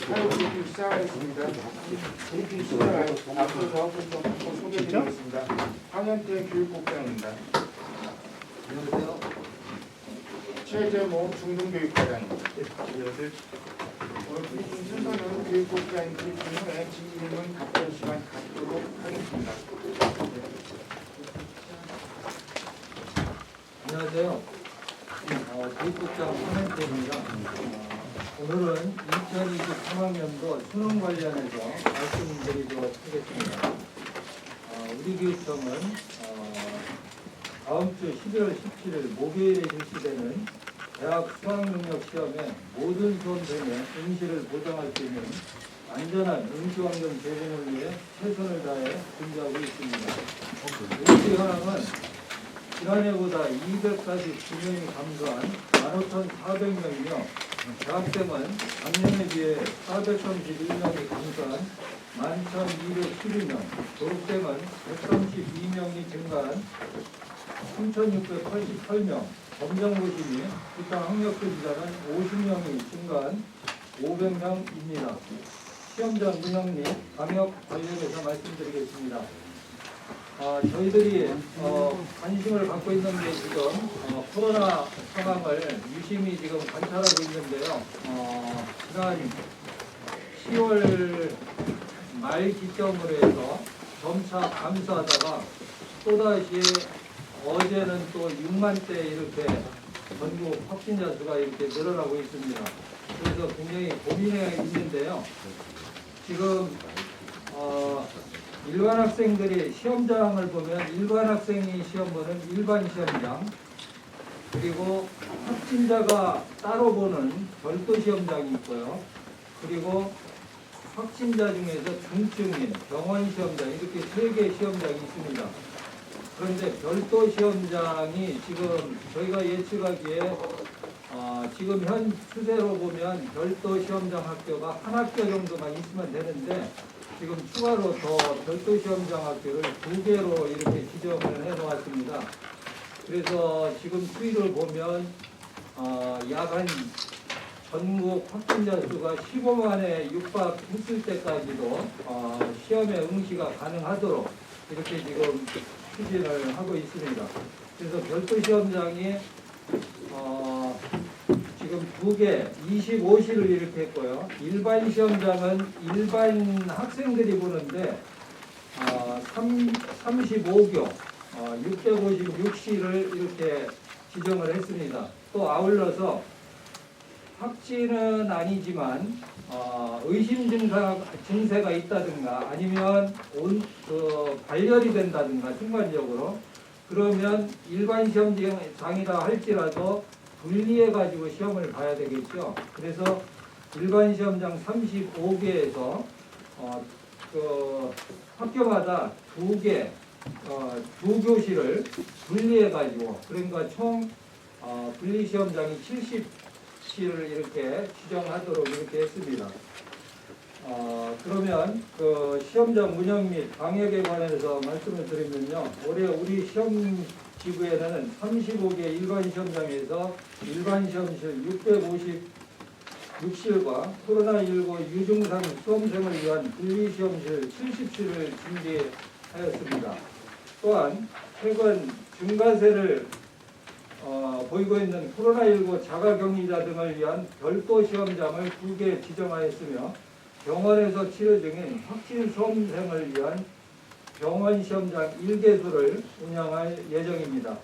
브리핑 시작하겠습니다. 브리핑 시작을 앞서서 좀 소개드리겠습니다. 황현태 교육국장입니다. 안녕하세요. 최재모 중등교육과장입니다. 오늘 브리핑 순서는 교육국장 브리핑 후에 질문 답변 시간 갖도록 하겠습니다. 안녕하세요. 교육국장 황현태입니다. 오늘은 2023학년도 수능 관련해서 말씀드리도록 하겠습니다. 우리 교육청은 다음 주 11월 17일 목요일에 실시되는 대학 수학능력시험에 모든 수험생의 응시를 보장할 수 있는 안전한 응시환경 제공을 위해 최선을 다해 준비하고 있습니다. 응시 현황은 지난해보다 249명이 감소한 15,400명이며 대학생은 작년에 비해 431명이 감소한 11,212명, 졸업생은 132명이 증가한 3,688명, 검정고시 및 부당 학력금지자는 50명이 증가한 500명입니다. 시험장 운영 및 방역 관련해서 말씀드리겠습니다. 저희들이 관심을 갖고 있는 게 지금 코로나 상황을 유심히 지금 관찰하고 있는데요. 지난 10월 말 기점으로 해서 점차 감소하다가 또다시 어제는 또 6만대 이렇게 전국 확진자 수가 이렇게 늘어나고 있습니다. 그래서 굉장히 고민해 있는데요. 지금 일반 학생들이 시험장을 보면 일반 학생이 시험 보는 일반 시험장, 그리고 확진자가 따로 보는 별도 시험장이 있고요. 그리고 확진자 중에서 중증인 병원 시험장, 이렇게 3개의 시험장이 있습니다. 그런데 별도 시험장이 지금 저희가 예측하기에 지금 현 추세로 보면 별도 시험장 학교가 한 학교 정도만 있으면 되는데 지금 추가로 더 별도 시험장 학교를 2개로 이렇게 지정을 해 놓았습니다. 그래서 지금 추이를 보면 약 한 전국 확진자 수가 15만에 육박했을 때까지도 시험에 응시가 가능하도록 이렇게 지금 추진을 하고 있습니다. 그래서 별도 시험장이 지금 2개, 25시를 이렇게 했고요. 일반 시험장은 일반 학생들이 보는데 35교, 656시를 이렇게 지정을 했습니다. 또 아울러서 확진은 아니지만 의심 증세가 있다든가 아니면 발열이 된다든가 순간적으로 그러면 일반 시험장이라 할지라도 분리해가지고 시험을 봐야 되겠죠. 그래서 일반 시험장 35개에서 학교마다 2개, 2교시를 분리해가지고 그러니까 총 분리 시험장이 70시를 이렇게 지정하도록 이렇게 했습니다. 그러면 그 시험장 운영 및 방역에 관해서 말씀을 드리면요. 올해 우리 시험 지구에는 35개 일반 시험장에서 일반 시험실 656실과 코로나19 유증상 수험생을 위한 분리시험실 70실을 준비하였습니다. 또한 최근 증가세를 보이고 있는 코로나19 자가격리자 등을 위한 별도 시험장을 2개 지정하였으며 병원에서 치료 중인 확진 수험생을 위한 병원 시험장 1개소를 운영할 예정입니다.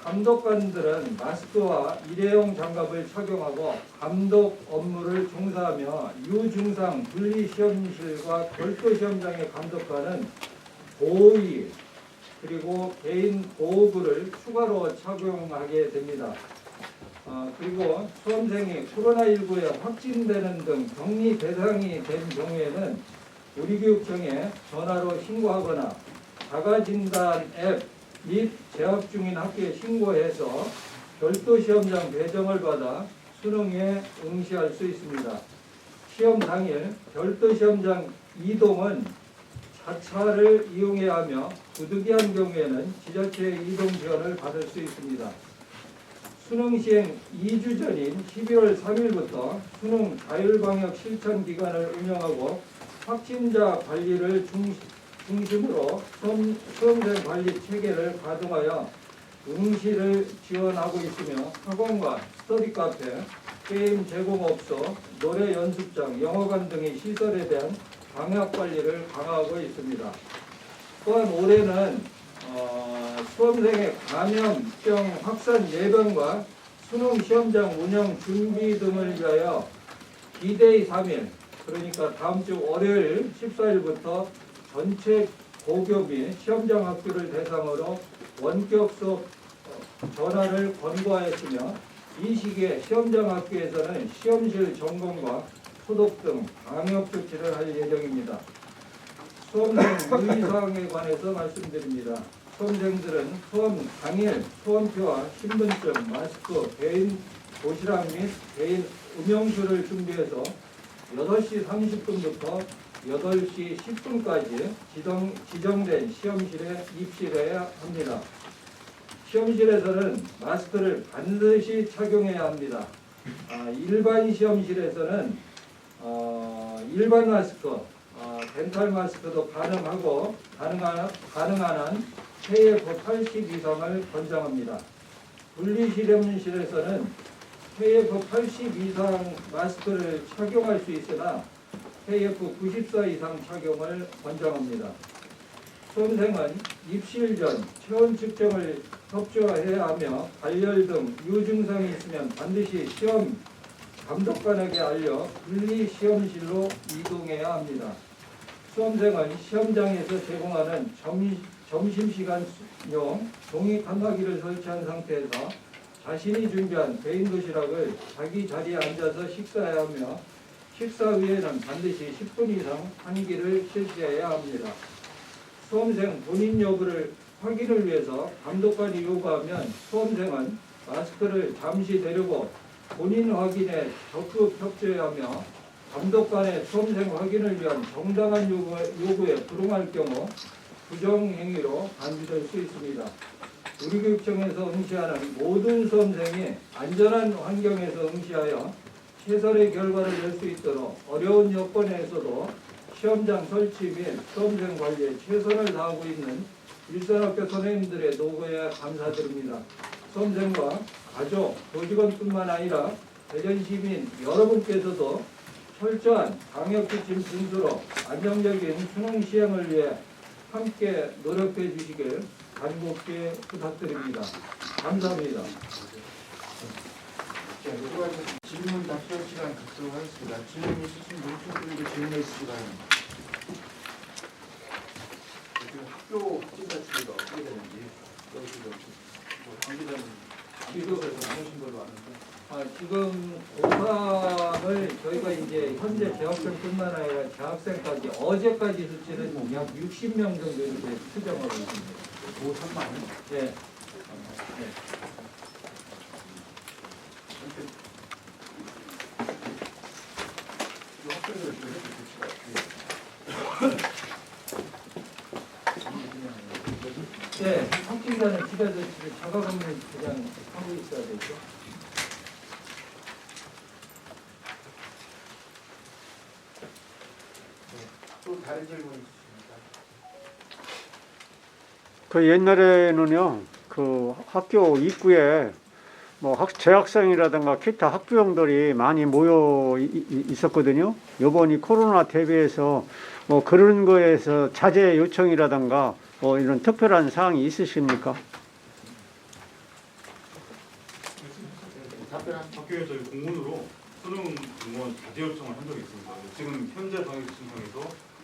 감독관들은 마스크와 일회용 장갑을 착용하고 감독 업무를 종사하며 유증상 분리시험실과 별도 시험장의 감독관은 보호의 그리고 개인 보호구를 추가로 착용하게 됩니다. 그리고 수험생이 코로나19에 확진되는 등 격리 대상이 된 경우에는 우리 교육청에 전화로 신고하거나 자가진단 앱 및 재학 중인 학교에 신고해서 별도 시험장 배정을 받아 수능에 응시할 수 있습니다. 시험 당일 별도 시험장 이동은 자차를 이용해야 하며 부득이한 경우에는 지자체의 이동 지원을 받을 수 있습니다. 수능 시행 2주 전인 12월 3일부터 수능 자율방역 실천 기간을 운영하고 확진자 관리를 중심으로 수험생 관리 체계를 가동하여 응시를 지원하고 있으며 학원과 스터디 카페, 게임 제공업소, 노래 연습장, 영화관 등의 시설에 대한 방역 관리를 강화하고 있습니다. 또한 올해는 수험생의 감염병 확산 예방과 수능 시험장 운영 준비 등을 위하여 D-Day 3일, 그러니까 다음 주 월요일 14일부터 전체 고교 및 시험장 학교를 대상으로 원격 수업 전환을 권고하였으며, 이 시기에 시험장 학교에서는 시험실 점검과 소독 등 방역 조치를 할 예정입니다. 수험생 유의사항에 관해서 말씀드립니다. 수험생들은 수험 당일 수험표와 신분증, 마스크, 개인 도시락 및 개인 음용수를 준비해서 8시 30분부터 8시 10분까지 지정된 시험실에 입실해야 합니다. 시험실에서는 마스크를 반드시 착용해야 합니다. 일반 시험실에서는 일반 마스크, 덴탈 마스크도 가능하고 가능한 한 KF80 이상을 권장합니다. 분리실험실에서는 KF80 이상 마스크를 착용할 수 있으나 KF94 이상 착용을 권장합니다. 수험생은 입실 전 체온 측정을 협조해야 하며 발열 등 유증상이 있으면 반드시 시험 감독관에게 알려 분리 시험실로 이동해야 합니다. 수험생은 시험장에서 제공하는 점심시간용 종이 칸막이를 설치한 상태에서 자신이 준비한 개인 도시락을 자기 자리에 앉아서 식사해야 하며, 식사 후에는 반드시 10분 이상 환기를 실시해야 합니다. 수험생 본인 여부를 확인을 위해서 감독관이 요구하면 수험생은 마스크를 잠시 내리고 본인 확인에 적극 협조해야 하며, 감독관의 수험생 확인을 위한 정당한 요구에 불응할 경우 부정행위로 간주될 수 있습니다. 우리 교육청에서 응시하는 모든 수험생이 안전한 환경에서 응시하여 최선의 결과를 낼 수 있도록 어려운 여건에서도 시험장 설치 및 수험생 관리에 최선을 다하고 있는 일선학교 선생님들의 노고에 감사드립니다. 수험생과 가족, 교직원뿐만 아니라 대전시민 여러분께서도 철저한 방역지침 준수로 안정적인 수능 시행을 위해 함께 노력해 주시길 간곡히 부탁드립니다. 감사합니다. 질문 답변 시간 갖도록 하겠습니다. 질문 있으신 분들 질문해 주시기 바랍니다. 지금 학교 확진자 추이가 어떻게 되는지 관계자는 안교에서 나누신 걸로 아는데. 지금 고3을 저희가 이제 현재 재학생뿐만 아니라 재학생까지 어제까지 수치는 약 60명 정도 이렇게 추정하고 있습니다. 고3만? 네. 네. 네, 확진자는 집에서 자가격리 그냥 하고 있어야 되죠. 또 다른 질문 있으십니까? 그 옛날에는요, 그 학교 입구에 뭐 재학생이라든가 기타 학부형들이 많이 모여 있었거든요. 요번이 코로나 대비해서 뭐 그런 거에서 자제 요청이라든가 뭐 이런 특별한 사항이 있으십니까? 학교에 저희 공문으로 수능 응원 자제 요청을 한 적이 있습니다. 지금 현재 방역 지침상에서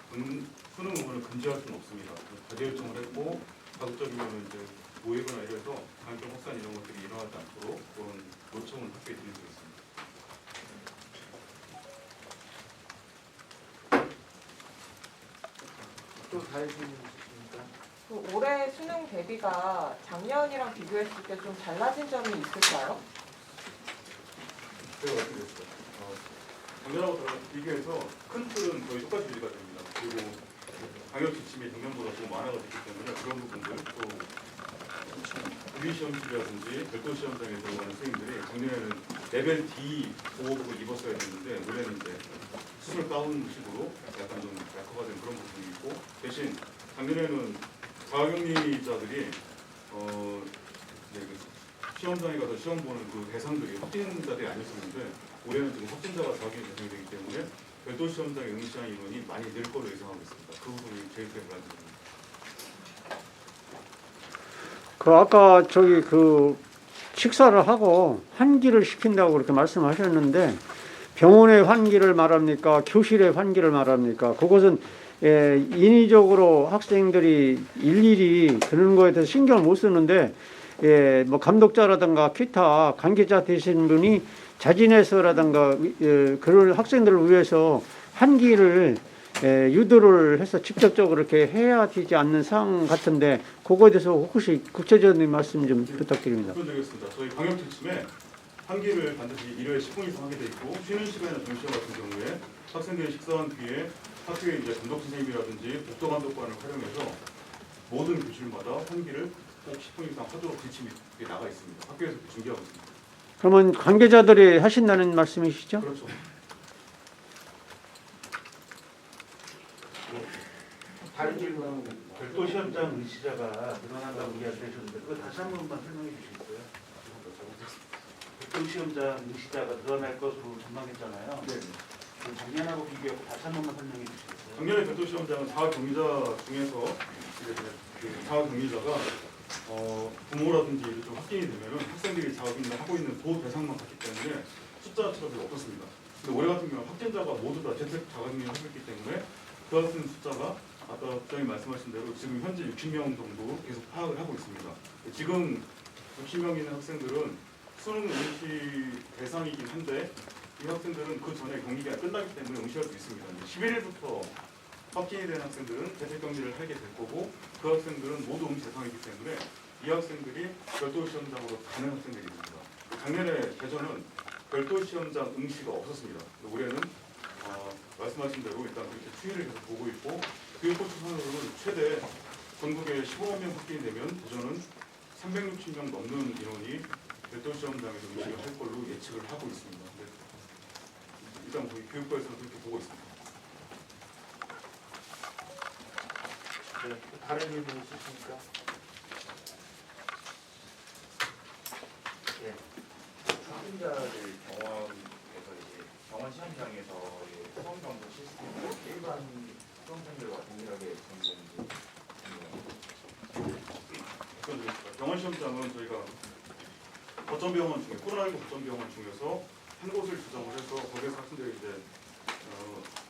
수능 응원을 금지할 수는 없습니다. 자제 요청을 했고 가급적이면 이제 모이거나 이래서 감염병 확산 이런 것들이 일어나지 않도록 그런 요청을 학교에 드리고 있습니다. 또 다른 질문 있으십니까? 그 올해 수능 대비가 작년이랑 비교했을 때 좀 달라진 점이 있을까요? 제가 어떻게 됐어요? 작년하고 비교해서 큰 틀은 거의 똑같이 유지가 됩니다. 그리고 방역 지침이 작년보다 좀 완화가 됐기 때문에 그런 부분들 또 준비시험실이라든지 별도 시험장에 들어가는 선생님들이 작년에는 레벨 D 보호복을 입었어야 됐는데 올해는 이제 수술 가운식으로 약간 좀 약화된 그런 부분이 있고, 대신 작년에는 자가격리자들이 이제 그 시험장에 가서 시험 보는 그 대상들이 확진자들이 아니었었는데 올해는 지금 확진자가 자가격리 대상이 되기 때문에 별도 시험장에 응시한 인원이 많이 늘 거로 예상하고 있습니다. 그 부분이 제일 크게 불안입니다. 그 아까 저기 그 식사를 하고 환기를 시킨다고 그렇게 말씀하셨는데 병원의 환기를 말합니까? 교실의 환기를 말합니까? 그것은 인위적으로 학생들이 일일이 그런 거에 대해서 신경을 못 쓰는데 뭐 감독자라든가 기타 관계자 되신 분이 자진해서라든가 그런 학생들을 위해서 환기를 유도를 해서 직접적으로 이렇게 해야 되지 않는 상황 같은데 그거에 대해서 혹시 구체적인 말씀 좀 부탁드립니다. 드리겠습니다. 저희 방역 지침에 환기를 반드시 1회에 10분 이상 하게 돼 있고 쉬는 시간이나 점심시간 같은 경우에 학생들이 식사한 뒤에 학교에 이제 감독 선생님이라든지 복도 감독관을 활용해서 모든 교실마다 환기를 꼭 10분 이상 하도록 지침이 나가 있습니다. 학교에서 준비하고 있습니다. 그러면 관계자들이 하신다는 말씀이시죠? 그렇죠. 다른 질문. 별도 시험장 응시자가 늘어난다고 이야기하셨는데 그거 다시 한 번만 설명해 주시겠어요? 별도 시험장 응시자가 늘어날 것으로 전망했잖아요. 네. 그 작년하고 비교하고 다시 한 번만 설명해 주시겠어요? 작년에 별도 시험장은 자가격리자 중에서 이제 그 자가격리자가 부모라든지 좀 확진이 되면은 학생들이 자가격리를 하고 있는 그 대상만 갔기 때문에 숫자 차이가 별로 없었습니다. 근데 올해 같은 경우는 확진자가 모두 다 재택 자가격리를 하고 있기 때문에 그 같은 숫자가 아까 국장님 말씀하신 대로 지금 현재 60명 정도 계속 파악을 하고 있습니다. 지금 60명 있는 학생들은 수능 응시 대상이긴 한데 이 학생들은 그 전에 격리가 끝나기 때문에 응시할 수 있습니다. 11일부터 확진이 된 학생들은 재택격리를 하게 될 거고 그 학생들은 모두 응시 대상이기 때문에 이 학생들이 별도 시험장으로 가는 학생들입니다. 작년에 대전은 별도 시험장 응시가 없었습니다. 올해는 말씀하신 대로 일단 그렇게 추이를 계속 보고 있고 교육부 추산으로는 최대 전국에 15만 명 확진이 되면 대전은 360명 넘는 인원이 별도 시험장에서 응시를 할 걸로 예측을 하고 있습니다. 일단 우리 교육부에서는 그렇게 보고 있습니다. 네, 다른 질문 있으십니까? 예. 확진자를 병원에서 이제 병원 시험장에서 수험 정보 시스템을 일반 수험생들과 동일하게 진행되는지 병원 시험장은 저희가 거점병원 중에 코로나19 거점병원 중에서 한 곳을 지정을 해서 거기에서 학생들이 이제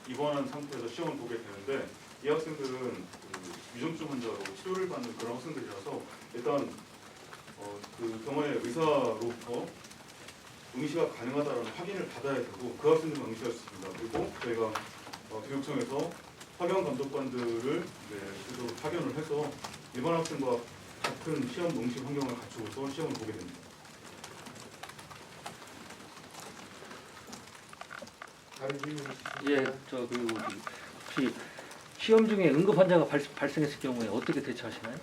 입원한 상태에서 시험을 보게 되는데 이 학생들은 그 위중증 환자로 치료를 받는 그런 학생들이라서 일단 그 병원의 의사로부터 응시가 가능하다는 확인을 받아야 되고 그 학생들만 응시할 수 있습니다. 그리고 저희가 교육청에서 파견 감독관들을 계속 파견을 해서 일반 학생과 같은 시험 응시 환경을 갖추고서 시험을 보게 됩니다. 다른 질문 있으십니까? 예, 그리고 혹시 시험 중에 응급 환자가 발생했을 경우에 어떻게 대처하시나요?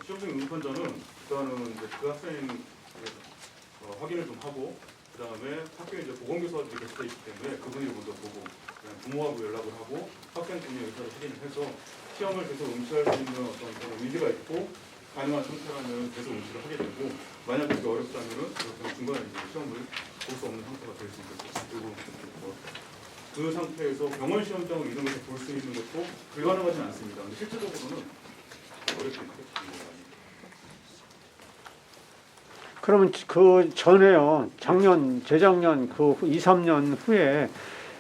시험 중 응급 환자는 일단은 이제 그 학생 확인을 좀 하고 그 다음에 학교에 이제 보건교사들이 계시되어 있기 때문에 그분이 먼저 보고 그냥 부모하고 연락을 하고 학생분이 의사를 확인을 해서 시험을 계속 응시할 수 있는 어떤 그런 의지가 있고 가능한 상태라면 계속 응시를 하게 되고 만약 그게 어렵다면은 중간에 이제 시험을 볼 수 없는 상태가 될 수 있겠죠. 그리고 그 상태에서 병원 시험장을 이동해서 볼 수 있는 것도 불가능하진 않습니다. 근데 실제적으로는 어렵게 하겠습니다. 그러면 그 전에요, 재작년 그 2, 3년 후에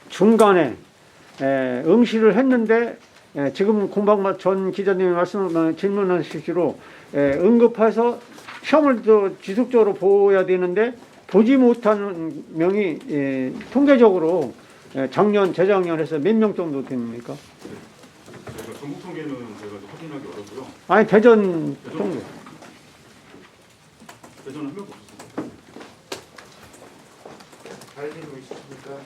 중간에 응시를 했는데 지금 공박 전 기자님이 질문하시기로 응급해서 시험을 또 지속적으로 보야 되는데 보지 못한 명이 통계적으로 재작년 해서 몇 명 정도 됩니까? 저희가 전국 통계는 저희가 확인하기 어렵고요. 아니 대전 통계. 대전은 한 명도 없었습니다. 다른 질문 있으십니까?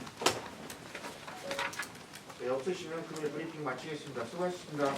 네, 없으시면 금일 브리핑 마치겠습니다. 수고하셨습니다.